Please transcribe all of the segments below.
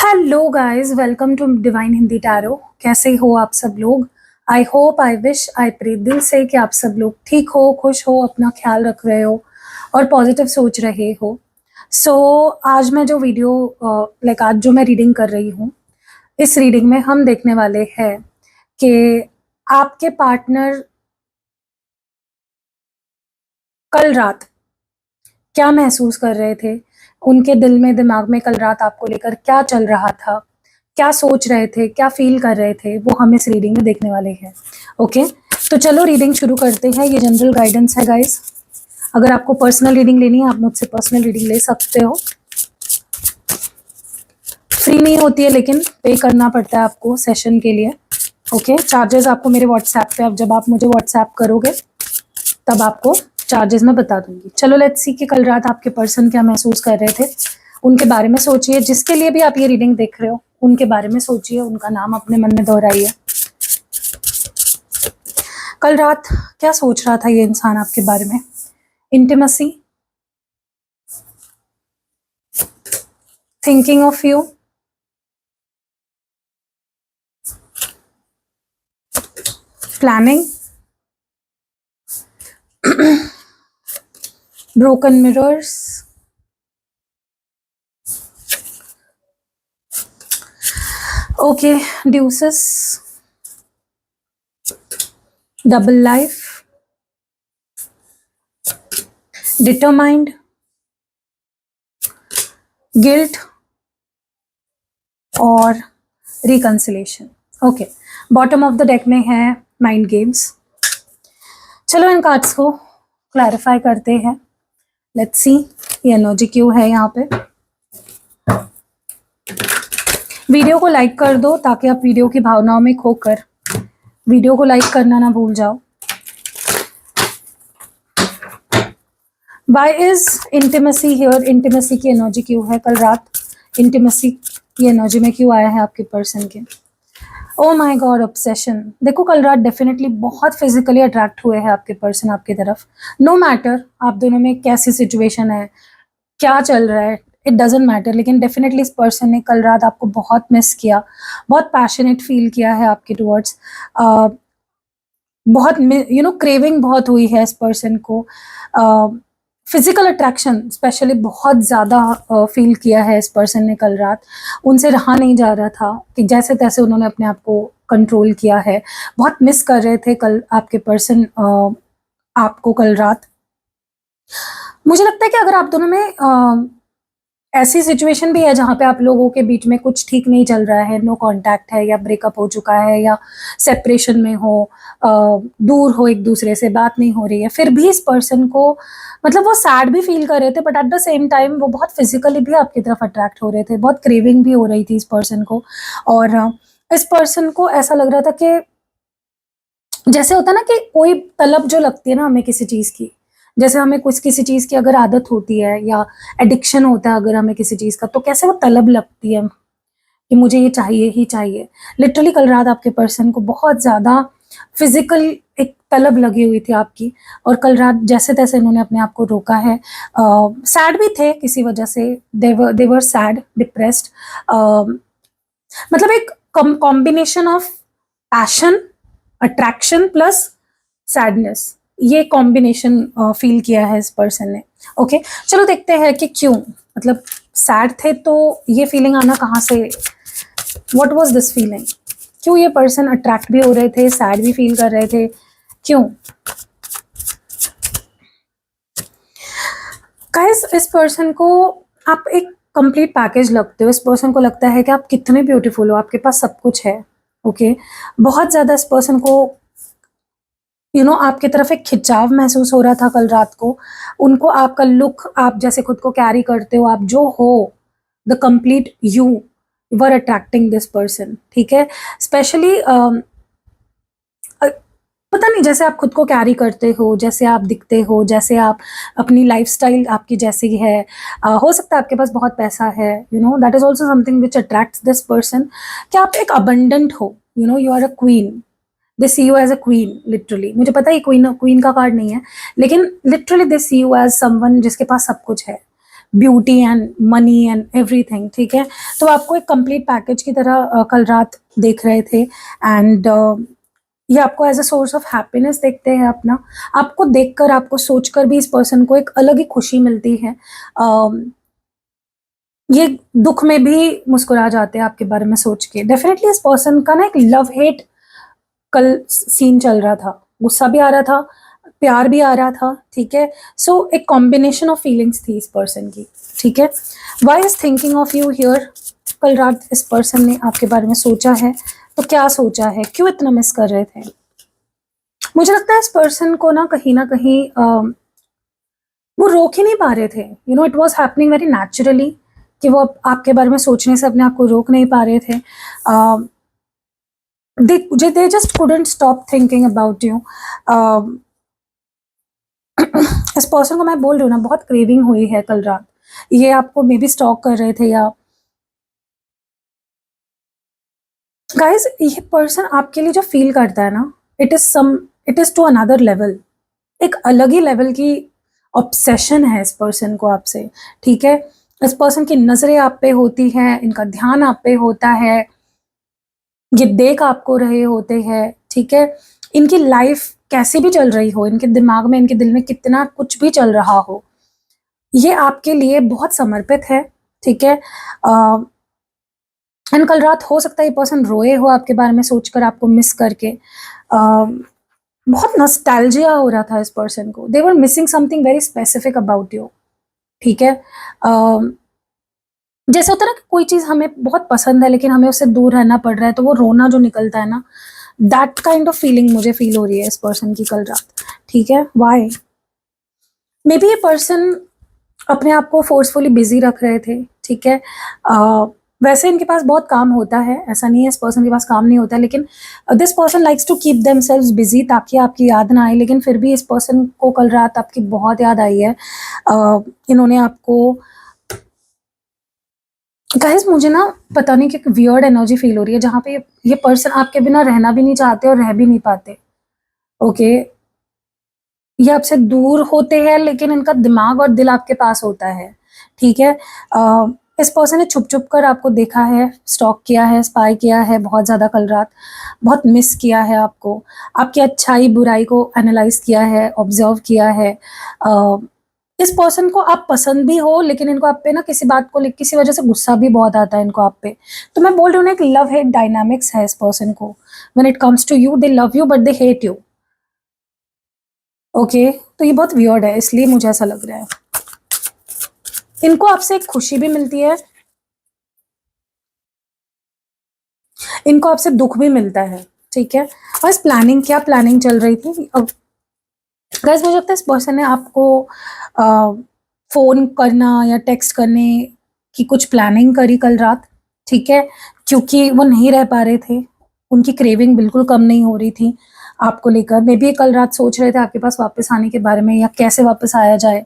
Hello guys, welcome to divine Hindi tarot. कैसे हो आप सब लोग? I hope, I wish, I pray दिल से कि आप सब लोग ठीक हो, खुश हो, अपना ख्याल रख रहे हो और पॉजिटिव सोच रहे हो। आज मैं जो वीडियो आज जो मैं रीडिंग कर रही हूँ, इस रीडिंग में हम देखने वाले हैं कि आपके पार्टनर कल रात क्या महसूस कर रहे थे, उनके दिल में दिमाग में कल रात आपको लेकर क्या चल रहा था, क्या सोच रहे थे, क्या फील कर रहे थे, वो हम इस रीडिंग में देखने वाले हैं। ओके, तो चलो रीडिंग शुरू करते हैं। ये जनरल गाइडेंस है गाइस। अगर आपको पर्सनल रीडिंग लेनी है आप मुझसे पर्सनल रीडिंग ले सकते हो। फ्री नहीं होती है लेकिन पे करना पड़ता है आपको सेशन के लिए। ओके, चार्जेस आपको मेरे व्हाट्सएप पे, अब जब आप मुझे व्हाट्सएप करोगे तब आपको चार्जेस मैं बता दूंगी। चलो लेट्स सी कि कल रात आपके पर्सन क्या महसूस कर रहे थे, उनके बारे में सोचिए। जिसके लिए भी आप ये रीडिंग देख रहे हो उनके बारे में सोचिए, उनका नाम अपने मन में दोहराइए। कल रात क्या सोच रहा था ये इंसान आपके बारे में? Intimacy, thinking of you, planning, broken mirrors, okay, deuces, double life, determined, guilt और reconciliation. Okay, bottom of the deck में है माइंड गेम्स। चलो इन कार्ड्स को क्लैरिफाई करते हैं। लेट्स सी ये एनर्जी क्यों है यहाँ पे। वीडियो को लाइक कर दो ताकि आप वीडियो की भावनाओं में खोकर वीडियो को लाइक करना ना भूल जाओ। Why is intimacy here? Intimacy की एनर्जी क्यों है कल रात? इंटीमेसी की एनर्जी में क्यों आया है आपके पर्सन के? ओ माई गॉड, ऑब्सेशन। देखो कल रात डेफिनेटली बहुत फिजिकली अट्रैक्ट हुए हैं आपके पर्सन आपकी तरफ। नो मैटर आप दोनों में कैसी सिचुएशन है, क्या चल रहा है, इट डजेंट मैटर, लेकिन डेफिनेटली इस पर्सन ने कल रात आपको बहुत मिस किया, बहुत पैशनेट फील किया है आपके टुवर्ड्स। बहुत क्रेविंग बहुत हुई है इस पर्सन को। फिजिकल अट्रैक्शन स्पेशली बहुत ज़्यादा फील किया है इस पर्सन ने कल रात। उनसे रहा नहीं जा रहा था कि जैसे तैसे उन्होंने अपने आप को कंट्रोल किया है। बहुत मिस कर रहे थे कल आपके पर्सन आपको कल रात। मुझे लगता है कि अगर आप दोनों में ऐसी सिचुएशन भी है जहाँ पे आप लोगों के बीच में कुछ ठीक नहीं चल रहा है, नो कांटेक्ट है या ब्रेकअप हो चुका है या सेपरेशन में हो, दूर हो, एक दूसरे से बात नहीं हो रही है, फिर भी इस पर्सन को मतलब वो सैड भी फील कर रहे थे but at the same time वो बहुत फिजिकली भी आपकी तरफ अट्रैक्ट हो रहे थे, बहुत क्रेविंग भी हो रही थी इस पर्सन को। और इस पर्सन को ऐसा लग रहा था कि जैसे होता है ना कि कोई तलब जो लगती है ना हमें किसी चीज़ की, जैसे हमें कुछ किसी चीज़ की अगर आदत होती है या एडिक्शन होता है अगर हमें किसी चीज़ का, तो कैसे वो तलब लगती है कि मुझे ये चाहिए ही चाहिए। लिटरली कल रात आपके पर्सन को बहुत ज़्यादा फिजिकल एक तलब लगी हुई थी आपकी, और कल रात जैसे तैसे इन्होंने अपने आप को रोका है। सैड भी थे किसी वजह से, देवर सैड, डिप्रेस्ड, मतलब एक combination of passion, attraction plus sadness, ये कॉम्बिनेशन फील किया है इस पर्सन ने। ओके, चलो देखते हैं कि क्यों, मतलब सैड थे तो ये फीलिंग आना कहाँ से, व्हाट वाज दिस फीलिंग, क्यों ये पर्सन अट्रैक्ट भी हो रहे थे, सैड भी फील कर रहे थे, क्यों? गाइस इस पर्सन को आप एक कंप्लीट पैकेज लगते हो। इस पर्सन को लगता है कि आप कितने ब्यूटीफुल हो, आपके पास सब कुछ है। ओके, बहुत ज़्यादा इस पर्सन को आपकी तरफ एक खिंचाव महसूस हो रहा था कल रात को। उनको आपका लुक, आप जैसे खुद को कैरी करते हो, आप जो हो, the complete you were attracting this person. ठीक है, स्पेशली पता नहीं, जैसे आप खुद को कैरी करते हो, जैसे आप दिखते हो, जैसे आप अपनी लाइफस्टाइल आपकी जैसी है, हो सकता है आपके पास बहुत पैसा है, that is also something which attracts this person, कि आप एक अबंडेंट हो, you are a queen, they see you as a queen. Literally मुझे पता है क्वीन का कार्ड नहीं है, लेकिन literally they see you as someone जिसके पास सब कुछ है, beauty and money and everything, ठीक है। तो आपको एक कंप्लीट पैकेज की तरह कल रात देख रहे थे, एंड ये आपको as a source of happiness देखते हैं अपना। आपको देखकर, आपको सोचकर भी इस पर्सन को एक अलग ही खुशी मिलती है। ये दुख में भी मुस्कुरा जाते हैं आपके बारे में सोच के। डेफिनेटली इस पर्सन का ना एक लव हेट कल सीन चल रहा था, गुस्सा भी आ रहा था, प्यार भी आ रहा था, ठीक है। सो एक कॉम्बिनेशन ऑफ फीलिंग्स थी इस पर्सन की, ठीक है। Why is thinking of you here? कल रात इस पर्सन ने आपके बारे में सोचा है, तो क्या सोचा है, क्यों इतना मिस कर रहे थे? मुझे लगता है इस पर्सन को ना कहीं वो रोक ही नहीं पा रहे थे। You know, it was happening very naturally कि वो आपके बारे में सोचने से अपने आप को रोक नहीं पा रहे थे। they just couldn't stop thinking about you. इस पर्सन को मैं बोल रही हूँ ना, बहुत क्रेविंग हुई है कल रात। ये आपको मे बी स्टॉक कर रहे थे, या गाइस ये पर्सन आपके लिए जो फील करता है ना, it is to another level. एक अलग ही लेवल की ऑब्सेशन है इस पर्सन को आपसे, ठीक है। इस पर्सन की नजरें आप पे होती हैं, इनका ध्यान आप पे होता है, ये देख आपको रहे होते हैं, ठीक है। इनकी लाइफ कैसी भी चल रही हो, इनके दिमाग में, इनके दिल में कितना कुछ भी चल रहा हो, ये आपके लिए बहुत समर्पित है, ठीक है। एंड कल रात हो सकता है ये पर्सन रोए हो आपके बारे में सोचकर, आपको मिस करके। बहुत नॉस्टैल्जिया हो रहा था इस पर्सन को। They were missing something very specific about you, ठीक है। जैसे होता है ना कि कोई चीज हमें बहुत पसंद है लेकिन हमें उससे दूर रहना पड़ रहा है, तो वो रोना जो निकलता है ना, दैट काइंड ऑफ फीलिंग मुझे फील हो रही है इस पर्सन की कल रात, ठीक है। वाई? मे बी ये पर्सन अपने आप को फोर्सफुली बिजी रख रहे थे, ठीक है। वैसे इनके पास बहुत काम होता है, ऐसा नहीं है इस पर्सन के पास काम नहीं होता, लेकिन this person likes to keep themselves busy ताकि आपकी याद ना आए। लेकिन फिर भी इस पर्सन को कल रात आपकी बहुत याद आई है। इन्होंने आपको, गाइस मुझे ना पता नहीं कि वियर्ड एनर्जी फील हो रही है जहाँ पे ये पर्सन आपके बिना रहना भी नहीं चाहते और रह भी नहीं पाते, ओके। ये आपसे दूर होते हैं लेकिन इनका दिमाग और दिल आपके पास होता है, ठीक है। इस पर्सन ने छुप छुप कर आपको देखा है, स्टॉक किया है, स्पाई किया है बहुत ज़्यादा कल रात, बहुत मिस किया है आपको, आपकी अच्छाई बुराई को एनालाइज किया है, ऑब्जर्व किया है। इस पर्सन को आप पसंद भी हो, लेकिन इनको आप पे ना किसी बात को किसी वजह से गुस्सा भी बहुत आता है इनको आप पे। तो मैं बोल रही हूँ ना, एक लव हेट डायनामिक्स है इस पर्सन को। When it comes to you, they love you but they hate you, okay. तो ये बहुत वियर्ड है, इसलिए मुझे ऐसा लग रहा है। इनको आपसे एक खुशी भी मिलती है, इनको आपसे दुख भी मिलता है, ठीक है। और इस प्लानिंग, क्या प्लानिंग चल रही थी अब गाइस? मुझे लगता है इस पर्सन ने आपको फोन करना या टेक्स्ट करने की कुछ प्लानिंग करी कल रात, ठीक है, क्योंकि वो नहीं रह पा रहे थे। उनकी क्रेविंग बिल्कुल कम नहीं हो रही थी आपको लेकर। मे बी कल रात सोच रहे थे आपके पास वापस आने के बारे में, या कैसे वापस आया जाए,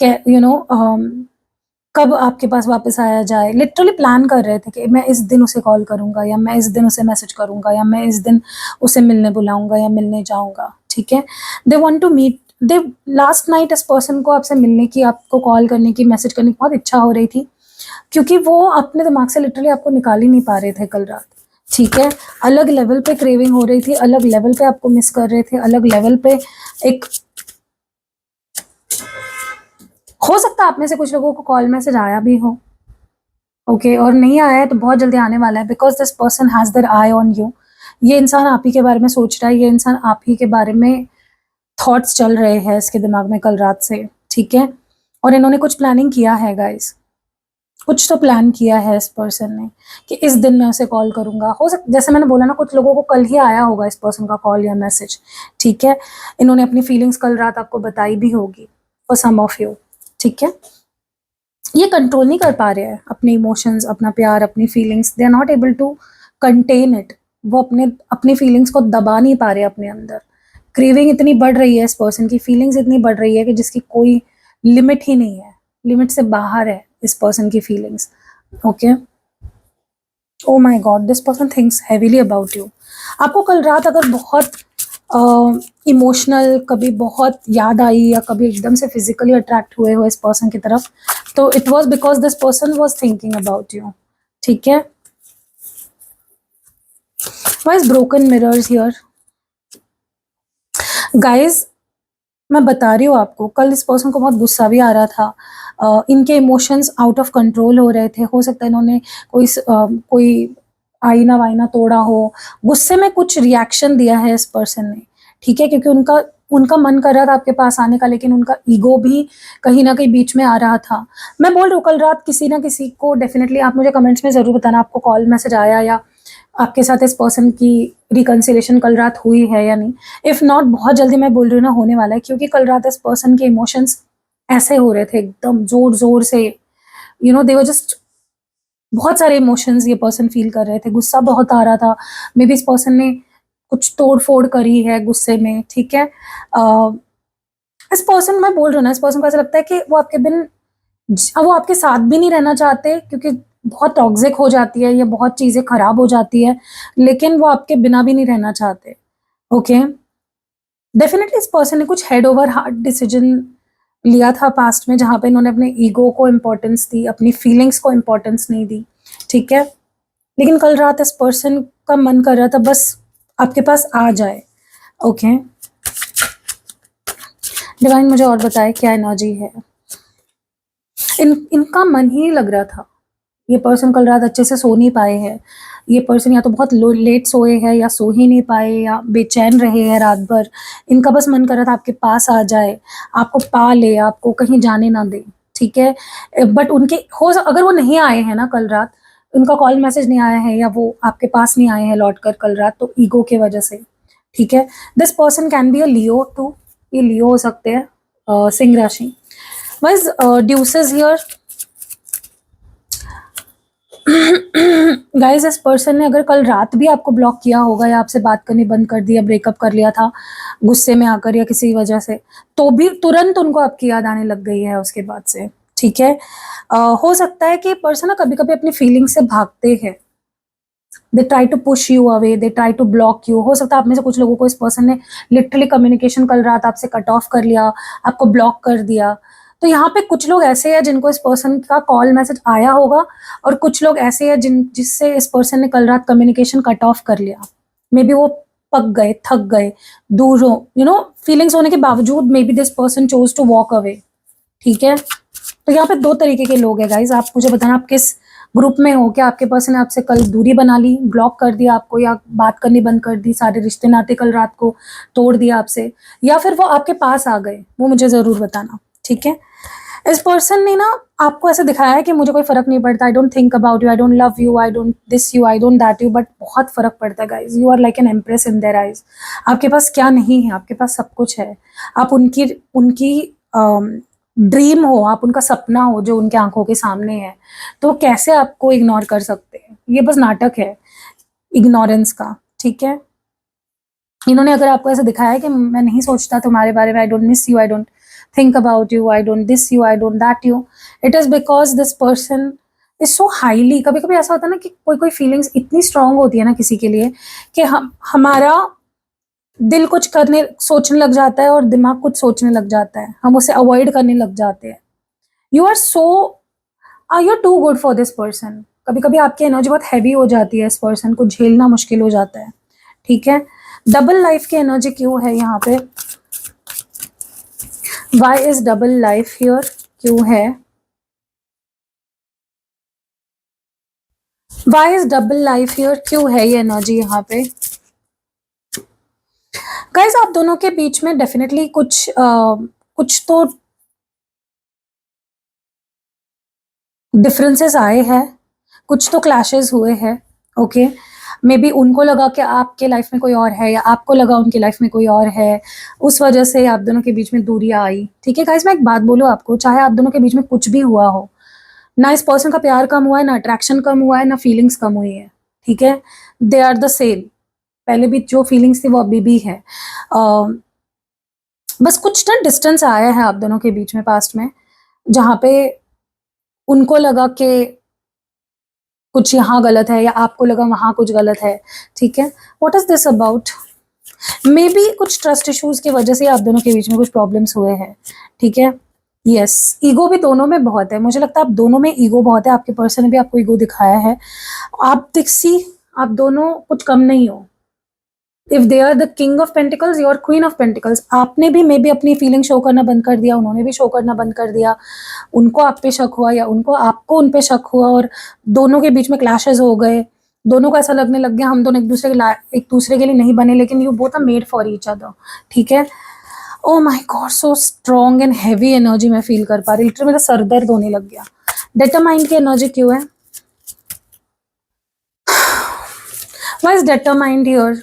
यू नो, कब आपके पास वापस आया जाए। लिटरली प्लान कर रहे थे कि मैं इस दिन उसे कॉल करूंगा, या मैं इस दिन उसे मैसेज करूंगा, या मैं इस दिन उसे मिलने बुलाऊंगा या मिलने जाऊंगा, ठीक है। They want to meet, they last night इस पर्सन को आपसे मिलने की, आपको कॉल करने की, मैसेज करने की बहुत इच्छा हो रही थी, क्योंकि वो अपने दिमाग से लिटरली आपको निकाल ही नहीं पा रहे थे कल रात, ठीक है। अलग लेवल पे क्रेविंग हो रही थी, अलग लेवल पे आपको मिस कर रहे थे, अलग लेवल पे एक, हो सकता है आप में से कुछ लोगों को कॉल मैसेज आया भी हो, ओके, और नहीं आया है तो बहुत जल्दी आने वाला है, because this person has their eye on you. ये इंसान आप ही के बारे में सोच रहा है, ये इंसान आप ही के बारे में थॉट्स चल रहे हैं इसके दिमाग में कल रात से, ठीक है। और इन्होंने कुछ प्लानिंग किया है गाइस, कुछ तो प्लान किया है इस पर्सन ने कि इस दिन मैं उसे कॉल करूंगा। हो सकता, जैसे मैंने बोला ना, कुछ लोगों को कल ही आया होगा इस पर्सन का कॉल या मैसेज, ठीक है। इन्होंने अपनी फीलिंग्स कल रात आपको बताई भी होगी फॉर सम ऑफ यू, ठीक है। ये कंट्रोल नहीं कर पा रहे हैं अपने इमोशंस, अपना प्यार, अपनी feelings, they are not able to contain it. वो अपनी फीलिंग्स को दबा नहीं पा रहे अपने अंदर। क्रेविंग इतनी बढ़ रही है इस पर्सन की, फीलिंग्स इतनी बढ़ रही है कि जिसकी कोई लिमिट ही नहीं है, लिमिट से बाहर है इस पर्सन की feelings, okay. O my God, this person thinks heavily about you. आपको कल रात अगर बहुत इमोशनल, कभी बहुत याद आई या कभी एकदम से फिजिकली अट्रैक्ट हुए हो इस पर्सन की तरफ, तो it was because this person was thinking about you, ठीक है। Why is broken mirrors here guys? मैं बता रही हूँ आपको, कल इस पर्सन को बहुत गुस्सा भी आ रहा था, इनके इमोशंस आउट ऑफ कंट्रोल हो रहे थे, हो सकता है इन्होंने कोई आईना वाईना तोड़ा हो, गुस्से में कुछ रिएक्शन दिया है इस पर्सन ने, ठीक है, क्योंकि उनका उनका मन कर रहा था आपके पास आने का, लेकिन उनका ईगो भी कहीं ना कहीं बीच में आ रहा था। मैं बोल रही हूँ कल रात किसी ना किसी को, डेफिनेटली आप मुझे कमेंट्स में ज़रूर बताना आपको कॉल मैसेज आया या आपके साथ इस पर्सन की रिकन्सिलेशन कल रात हुई है या नहीं। इफ़ नॉट, बहुत जल्दी मैं बोल रही हूँ ना होने वाला है, क्योंकि कल रात इस पर्सन के इमोशंस ऐसे हो रहे थे एकदम जोर जोर से, दे वर जस्ट, बहुत सारे इमोशंस ये पर्सन फील कर रहे थे, गुस्सा बहुत आ रहा था, मे बी इस पर्सन ने कुछ तोड़ फोड़ करी है गुस्से में, ठीक है। इस पर्सन, मैं बोल रही हूँ ना, इस पर्सन को ऐसा लगता है कि वो आपके बिन, अब वो आपके साथ भी नहीं रहना चाहते, क्योंकि बहुत टॉक्सिक हो जाती है, या बहुत चीज़ें खराब हो जाती है, लेकिन वो आपके बिना भी नहीं रहना चाहते, ओके। डेफिनेटली इस पर्सन ने कुछ हेड ओवर हार्ट डिसीजन लिया था पास्ट में, जहाँ पे इन्होंने अपने ईगो को इम्पोर्टेंस दी, अपनी फीलिंग्स को इम्पोर्टेंस नहीं दी, ठीक है। लेकिन कल रात इस पर्सन का मन कर रहा था बस आपके पास आ जाए, ओके। डिवाइन मुझे और बताए क्या एनर्जी है। इनका मन ही लग रहा था, ये पर्सन कल रात अच्छे से सो नहीं पाए हैं, ये पर्सन या तो बहुत लेट सोए हैं, या सो ही नहीं पाए, या बेचैन रहे हैं रात भर। इनका बस मन कर रहा था आपके पास आ जाए, आपको पा ले, आपको कहीं जाने ना दे, ठीक है। बट उनके अगर वो नहीं आए हैं ना कल रात, उनका कॉल मैसेज नहीं आया है, या वो आपके पास नहीं आए हैं लौट कर कल रात, तो ईगो के वजह से, ठीक है। This person can be a Leo too, ये लियो हो सकते हैं, सिंह राशि। बस ड्यूसेस हियर गाइस, इस पर्सन ने अगर कल रात भी आपको ब्लॉक किया होगा, या आपसे बात करनी बंद कर दिया, ब्रेकअप कर लिया था गुस्से में आकर या किसी वजह से, तो भी तुरंत उनको आपकी याद आने लग गई है उसके बाद से, ठीक है। हो सकता है कि पर्सन ना कभी कभी अपनी फीलिंग से भागते हैं, they try to push you away, they try to block you. हो सकता है आप में से कुछ लोगों को इस पर्सन ने लिटरली कम्युनिकेशन कल रात आपसे कट ऑफ कर लिया, आपको ब्लॉक कर दिया। तो यहाँ पे कुछ लोग ऐसे हैं जिनको इस पर्सन का कॉल मैसेज आया होगा, और कुछ लोग ऐसे हैं जिससे इस पर्सन ने कल रात कम्युनिकेशन कट ऑफ कर लिया। मे बी वो पक गए, थक गए, दूर हो, फीलिंग्स होने के बावजूद maybe this person chose to walk away, ठीक है। तो यहाँ पे दो तरीके के लोग हैं गाइज, आप मुझे बताना आप किस ग्रुप में हो। क्या आपके पर्सन ने आपसे कल दूरी बना ली, ब्लॉक कर दिया आपको, या बात करनी बंद कर दी, सारे रिश्ते नाते कल रात को तोड़ दिया आपसे, या फिर वो आपके पास आ गए, वो मुझे ज़रूर बताना, ठीक है। इस पर्सन ने ना आपको ऐसे दिखाया है कि मुझे कोई फर्क नहीं पड़ता, I don't think about you, I don't love you, I don't this you, I don't that you, but बहुत फर्क पड़ता है guys. You are like an empress in their eyes. आपके पास क्या नहीं है, आपके पास सब कुछ है। आप उनकी उनकी ड्रीम हो, आप उनका सपना हो जो उनके आंखों के सामने है, तो कैसे आपको इग्नोर कर सकते हैं? ये बस नाटक है इग्नोरेंस का, ठीक है। इन्होंने अगर आपको ऐसे दिखाया है कि मैं नहीं सोचता तुम्हारे बारे में, I don't miss you, I don't think about you, I don't this you, I don't that you, it is because this person is so highly, कभी कभी ऐसा होता है ना कि कोई कोई फीलिंग्स इतनी स्ट्रांग होती है ना किसी के लिए, कि हमारा दिल कुछ करने सोचने लग जाता है और दिमाग कुछ सोचने लग जाता है, हम उसे अवॉइड करने लग जाते हैं। You are too good for this person. कभी कभी आपकी एनर्जी बहुत हैवी हो जाती है, इस पर्सन को झेलना मुश्किल हो जाता है, ठीक है। डबल लाइफ की एनर्जी क्यों है यहाँ पे? Why is double life here? क्यों है? Why is double life here? क्यों है ये एनर्जी यहाँ पे? गाइस, आप दोनों के बीच में डेफिनेटली कुछ तो डिफरेंसेस आए हैं, कुछ तो क्लैशेस हुए हैं, ओके। मे बी उनको लगा कि आपके लाइफ में कोई और है, या आपको लगा उनकी लाइफ में कोई और है, उस वजह से आप दोनों के बीच में दूरियां आई, ठीक है। गाइस, मैं एक बात बोलूँ आपको, चाहे आप दोनों के बीच में कुछ भी हुआ हो, ना इस पर्सन का प्यार कम हुआ है, ना अट्रैक्शन कम हुआ है, ना फीलिंग्स कम हुई है, ठीक है। They are the same. पहले भी जो फीलिंग्स थी वो अभी भी है। बस कुछ ना डिस्टेंस आया है आप दोनों के बीच में पास्ट में, जहाँ पे उनको लगा कि कुछ यहाँ गलत है, या आपको लगा वहाँ कुछ गलत है, ठीक है। What is this about? May be कुछ ट्रस्ट इश्यूज की वजह से आप दोनों के बीच में कुछ प्रॉब्लम्स हुए हैं, ठीक है। यस, ईगो भी दोनों में बहुत है, मुझे लगता है आप दोनों में ईगो बहुत है, आपके पर्सन ने भी आपको ईगो दिखाया है। आप दिक्सी, आप दोनों कुछ कम नहीं हो। If they are the king of pentacles, you are queen of pentacles. आपने भी मे बी अपनी फीलिंग शो करना बंद कर दिया, उन्होंने भी शो करना बंद कर दिया। उनको आप पे शक हुआ या उनको आपको उन पे शक हुआ, और दोनों के बीच में क्लैशेस हो गए। दोनों को ऐसा लगने लग गया हम दोनों एक दूसरे के लिए नहीं बने, लेकिन you both are made for each other, ठीक है। Oh my god, so strong and heavy energy मैं फील कर पा रही, लिटरली मेरा सर दर्द होने लग गया। डिटरमाइंड की एनर्जी क्यों है? Why is determined here?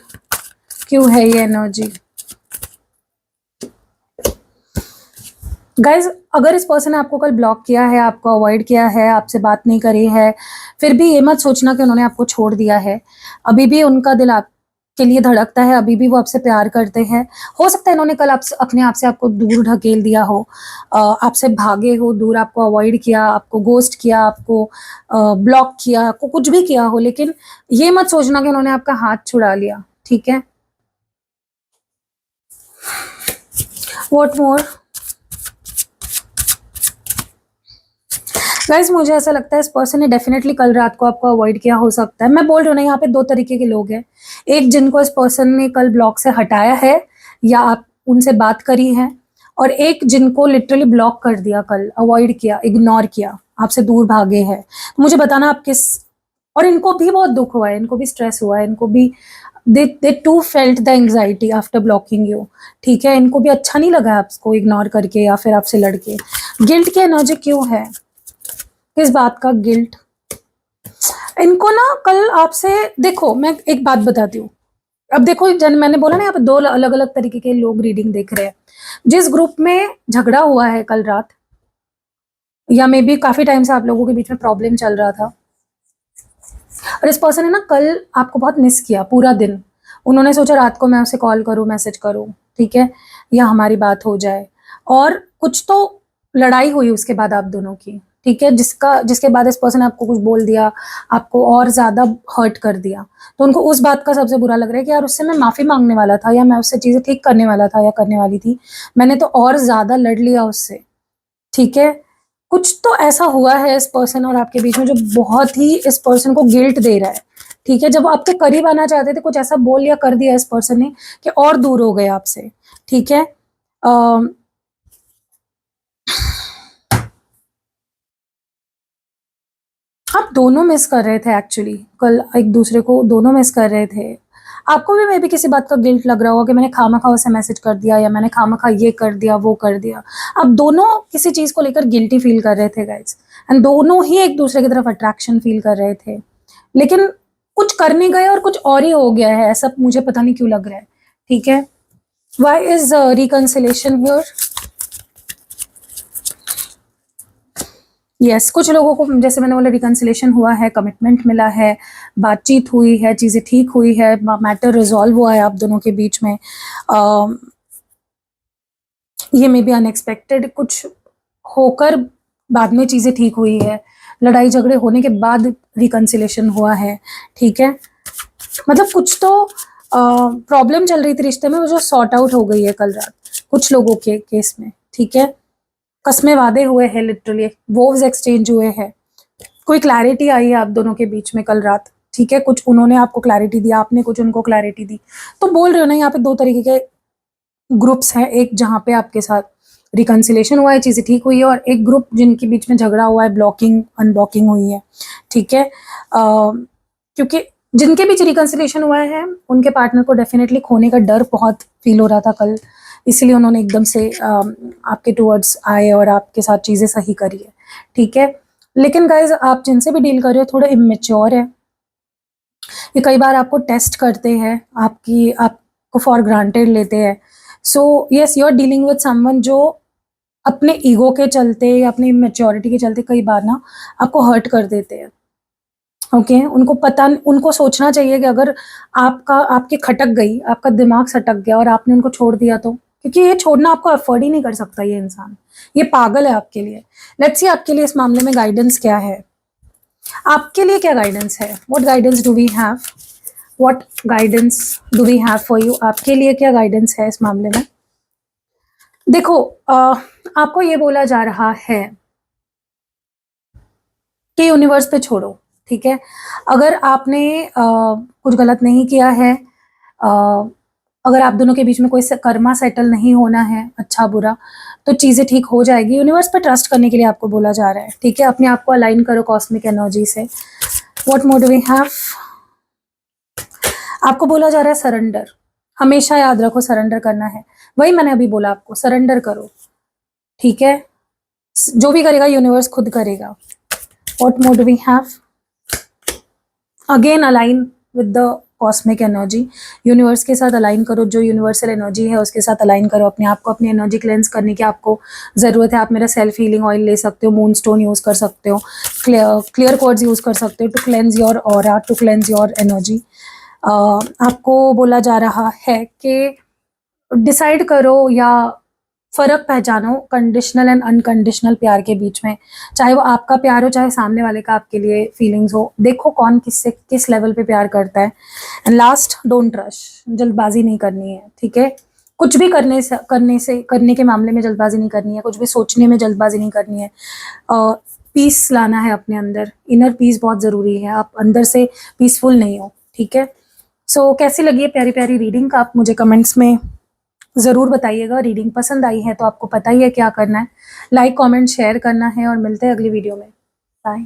क्यों है ये एनर्जी? गाइज, अगर इस पर्सन ने आपको कल ब्लॉक किया है, आपको अवॉइड किया है, आपसे बात नहीं करी है, फिर भी ये मत सोचना कि उन्होंने आपको छोड़ दिया है। अभी भी उनका दिल आपके लिए धड़कता है, अभी भी वो आपसे प्यार करते हैं। हो सकता है इन्होंने कल आपसे अपने आप से आपको दूर ढकेल दिया हो, आपसे भागे हो दूर, आपको अवॉइड किया, आपको गोस्ट किया, आपको ब्लॉक किया, आपको कुछ भी किया हो, लेकिन ये मत सोचना कि उन्होंने आपका हाथ छुड़ा लिया, ठीक है। What more? गाइज, मुझे ऐसा लगता है इस पर्सन ने डेफिनेटली कल रात को आपको अवॉइड किया हो सकता है। मैं बोल रही हूँ ना, यहाँ पे दो तरीके के लोग हैं। एक जिनको इस पर्सन ने कल ब्लॉक से हटाया है या आप उनसे बात करी है, और एक जिनको लिटरली ब्लॉक कर दिया, कल अवॉइड किया, इग्नोर किया, आपसे दूर भागे हैं। तो मुझे बताना आप किस, और इनको भी बहुत दुख हुआ है, इनको भी स्ट्रेस हुआ है, इनको भी they too felt the anxiety after blocking you, ठीक है। इनको भी अच्छा नहीं लगा आपको इग्नोर करके या फिर आपसे लड़के। गिल्ट की एनर्जी क्यों है? किस बात का गिल्ट? इनको ना कल आपसे, देखो मैं एक बात बताती हूँ। अब देखो, मैंने बोला ना यहाँ पे दो अलग अलग तरीके के लोग रीडिंग देख रहे हैं। जिस ग्रुप में झगड़ा हुआ है कल रात, या मे बी काफी टाइम से आप लोगों के बीच में प्रॉब्लम चल रहा था, और इस पर्सन ने ना कल आपको बहुत मिस किया पूरा दिन। उन्होंने सोचा रात को मैं उसे कॉल करूं, मैसेज करूं, ठीक है, या हमारी बात हो जाए, और कुछ तो लड़ाई हुई उसके बाद आप दोनों की, ठीक है, जिसके बाद इस पर्सन ने आपको कुछ बोल दिया, आपको और ज्यादा हर्ट कर दिया। तो उनको उस बात का सबसे बुरा लग रहा है कि यार उससे मैं माफी मांगने वाला था, या मैं उससे चीजें ठीक करने वाला था या करने वाली थी, मैंने तो और ज्यादा लड़ लिया उससे, ठीक है। कुछ तो ऐसा हुआ है इस पर्सन और आपके बीच में जो बहुत ही इस पर्सन को गिल्ट दे रहा है, ठीक है। जब आपके करीब आना चाहते थे, कुछ ऐसा बोल या कर दिया इस पर्सन ने कि और दूर हो गए आपसे, ठीक है। आप दोनों मिस कर रहे थे एक्चुअली, कल एक दूसरे को दोनों मिस कर रहे थे। आपको भी मे बी किसी बात का गिल्ट लग रहा होगा कि मैंने खामखा उसे मैसेज कर दिया, या मैंने खामखा ये कर दिया, वो कर दिया। आप दोनों किसी चीज को लेकर गिल्टी फील कर रहे थे गाइज, एंड दोनों ही एक दूसरे की तरफ अट्रैक्शन फील कर रहे थे, लेकिन कुछ करने गए और कुछ और ही हो गया है, ऐसा मुझे पता नहीं क्यों लग रहा है, ठीक है। Why is reconciliation here? Yes, कुछ लोगों को जैसे मैंने बोला रिकंसिलेशन हुआ है, कमिटमेंट मिला है, बातचीत हुई है, चीज़ें ठीक हुई है, मैटर रिजॉल्व हुआ है आप दोनों के बीच में। ये मे बी अनएक्सपेक्टेड कुछ होकर बाद में चीज़ें ठीक हुई है, लड़ाई झगड़े होने के बाद रिकंसिलेशन हुआ है, ठीक है। मतलब कुछ तो प्रॉब्लम चल रही थी रिश्ते में, वो जो सॉर्ट आउट हो गई है कल रात कुछ लोगों के केस में, ठीक है। कस्में वादे हुए हैं, लिटरली वोव्स एक्सचेंज हुए हैं, कोई क्लैरिटी आई है आप दोनों के बीच में कल रात, ठीक है। कुछ उन्होंने आपको क्लैरिटी दी, आपने कुछ उनको क्लैरिटी दी। तो बोल रहे हो ना, यहाँ पे दो तरीके के ग्रुप्स हैं, एक जहाँ पे आपके साथ रिकंसिलेशन हुआ है, चीज़ें ठीक हुई है, और एक ग्रुप जिनके बीच में झगड़ा हुआ है, ब्लॉकिंग अनब्लॉकिंग हुई है, ठीक है। क्योंकि जिनके बीच रिकंसिलेशन हुआ है उनके पार्टनर को डेफिनेटली खोने का डर बहुत फील हो रहा था कल, इसीलिए उन्होंने एकदम से आपके टूवर्ड्स आए और आपके साथ चीज़ें सही करी है, ठीक है। लेकिन गाइज, आप जिनसे भी डील कर रहे हो थोड़े इमेच्योर है, ये कई बार आपको टेस्ट करते हैं, आपको फॉर ग्रांटेड लेते हैं। So yes, you are dealing with someone जो अपने ईगो के चलते या अपनी इमेच्योरिटी के चलते कई बार ना आपको हर्ट कर देते हैं, ओके। उनको सोचना चाहिए कि अगर आपके खटक गई, आपका दिमाग सटक गया और आपने उनको छोड़ दिया, तो क्योंकि ये छोड़ना आपको अफोर्ड ही नहीं कर सकता ये इंसान, ये पागल है आपके लिए। लेट्स सी आपके लिए इस मामले में गाइडेंस क्या है, आपके लिए क्या गाइडेंस है, what guidance do we have, what guidance do we have for you, आपके लिए क्या गाइडेंस है इस मामले में? देखो, आपको ये बोला जा रहा है कि यूनिवर्स पे छोड़ो, ठीक है? अगर आपने कुछ गलत नहीं किया है, अगर आप दोनों के बीच में कोई कर्मा सेटल नहीं होना है, अच्छा बुरा, तो चीज़ें ठीक हो जाएगी। यूनिवर्स पे ट्रस्ट करने के लिए आपको बोला जा रहा है, ठीक है? अपने आप को अलाइन करो कॉस्मिक एनर्जी से। What more do we have? आपको बोला जा रहा है सरेंडर। हमेशा याद रखो सरेंडर करना है, वही मैंने अभी बोला आपको, सरेंडर करो, ठीक है? जो भी करेगा यूनिवर्स खुद करेगा। What more do we have? Again align with the cosmic energy, universe के साथ अलाइन करो, जो यूनिवर्सल एनर्जी है उसके साथ अलाइन करो अपने आप को। अपनी एनर्जी क्लेंस करने की आपको ज़रूरत है। आप मेरा सेल्फ हीलिंग ऑयल ले सकते हो, मून स्टोन यूज़ कर सकते हो, क्लियर क्वार्ट्ज यूज़ कर सकते हो to cleanse your aura, to cleanse your energy. आपको बोला जा रहा है कि डिसाइड करो या फ़र्क पहचानो कंडीशनल एंड अनकंडीशनल प्यार के बीच में। चाहे वो आपका प्यार हो, चाहे सामने वाले का आपके लिए फीलिंग्स हो, देखो कौन किससे किस लेवल पे प्यार करता है। एंड लास्ट, डोंट रश, जल्दबाजी नहीं करनी है, ठीक है? कुछ भी करने के मामले में जल्दबाजी नहीं करनी है, कुछ भी सोचने में जल्दबाजी नहीं करनी है। पीस लाना है अपने अंदर, इनर पीस बहुत ज़रूरी है। आप अंदर से पीसफुल नहीं हो, ठीक है? सो कैसी लगी है प्यारी प्यारी रीडिंग, आप मुझे कमेंट्स में ज़रूर बताइएगा। रीडिंग पसंद आई है तो आपको पता ही है क्या करना है, लाइक कमेंट शेयर करना है, और मिलते हैं अगली वीडियो में। बाय।